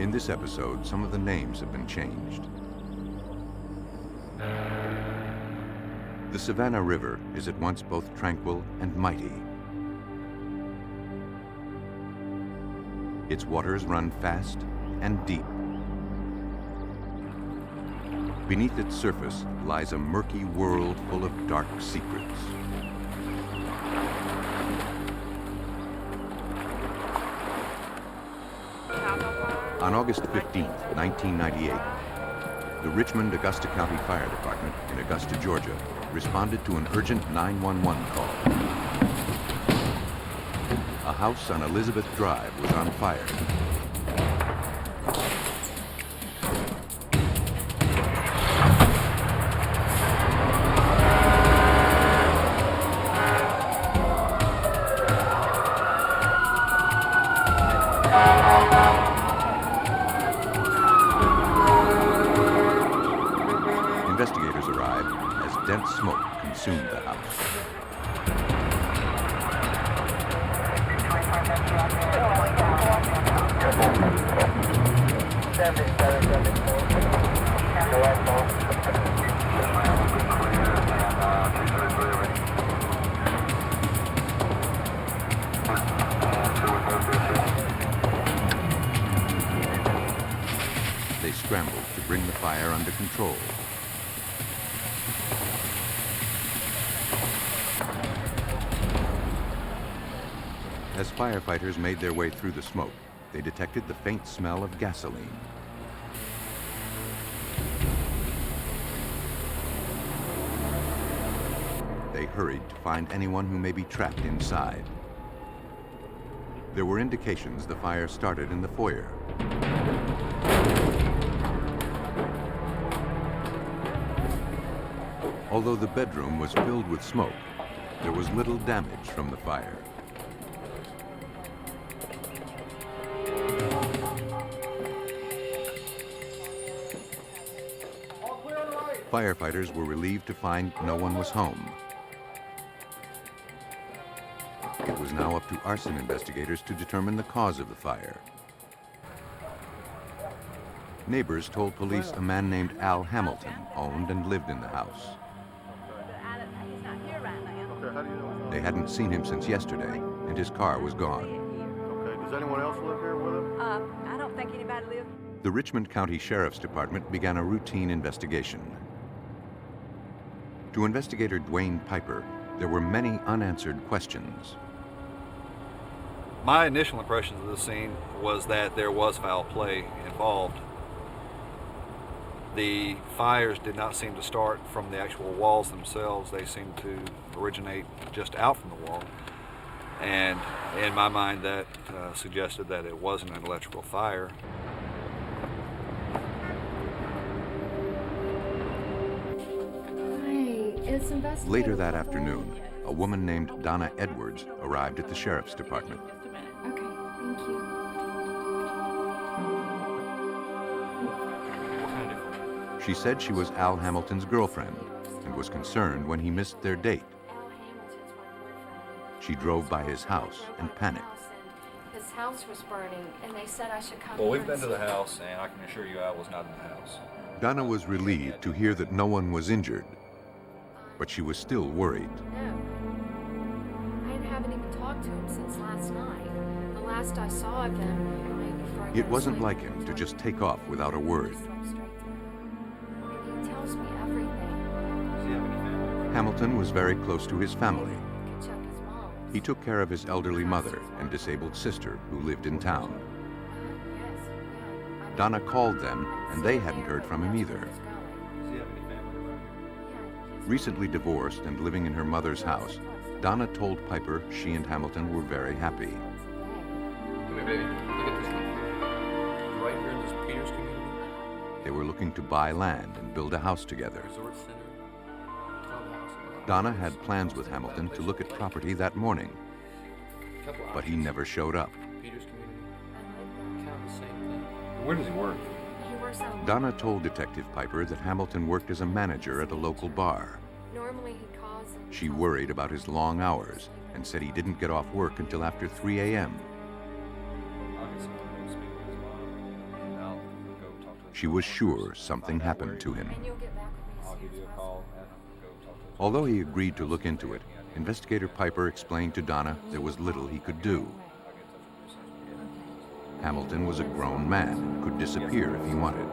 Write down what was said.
In this episode, some of the names have been changed. The Savannah River is at once both tranquil and mighty. Its waters run fast and deep. Beneath its surface lies a murky world full of dark secrets. On August 15, 1998, the Richmond Augusta County Fire Department in Augusta, Georgia, responded to an urgent 911 call. A house on Elizabeth Drive was on fire. Investigators arrived as dense smoke consumed the house. They scrambled to bring the fire under control. As firefighters made their way through the smoke, they detected the faint smell of gasoline. They hurried to find anyone who may be trapped inside. There were indications the fire started in the foyer. Although the bedroom was filled with smoke, there was little damage from the fire. Firefighters were relieved to find no one was home. It was now up to arson investigators to determine the cause of the fire. Neighbors told police a man named Al Hamilton owned and lived in the house. They hadn't seen him since yesterday, and his car was gone. Okay, does anyone else live here with him? I don't think anybody lives. The Richmond County Sheriff's Department began a routine investigation. To investigator Dwayne Piper, there were many unanswered questions. My initial impression of the scene was that there was foul play involved. The fires did not seem to start from the actual walls themselves. They seemed to originate just out from the wall. And in my mind, that suggested that it wasn't an electrical fire. Later that afternoon, a woman named Donna Edwards arrived at the Sheriff's Department. Okay, thank you. She said she was Al Hamilton's girlfriend and was concerned when he missed their date. She drove by his house and panicked. His house was burning, and they said I should come. Well, we've been to the house, and I can assure you I was not in the house. Donna was relieved to hear that no one was injured, but she was still worried. No. I haven't even talked to him since last night. The last I saw of him, It wasn't like him to just take off without a word. He tells me everything. Does he have any family? Hamilton was very close to his family. Could check his mom. He took care of his elderly mother and disabled sister who lived in town. Yes, yeah. Donna called them, and they hadn't heard from him either. Does he have any family? Recently divorced and living in her mother's house, Donna told Piper she and Hamilton were very happy. Come here, baby. Look at this one. Right here in this Peters community. They were looking to buy land and build a house together. Resort Center. Clubhouse. Donna had plans with Hamilton to look at property that morning, but he never showed up. Peters community. Kind of the same thing. Where does he work? He works out. Donna told Detective Piper that Hamilton worked as a manager at a local bar. Normally he calls. She worried about his long hours and said he didn't get off work until after 3 a.m. she was sure something happened to him. And you'll get back with me as I'll soon give as you a possible. call and go talk to the Although he agreed to look into it, Investigator Piper explained to Donna there was little he could do. Hamilton was a grown man and could disappear if he wanted.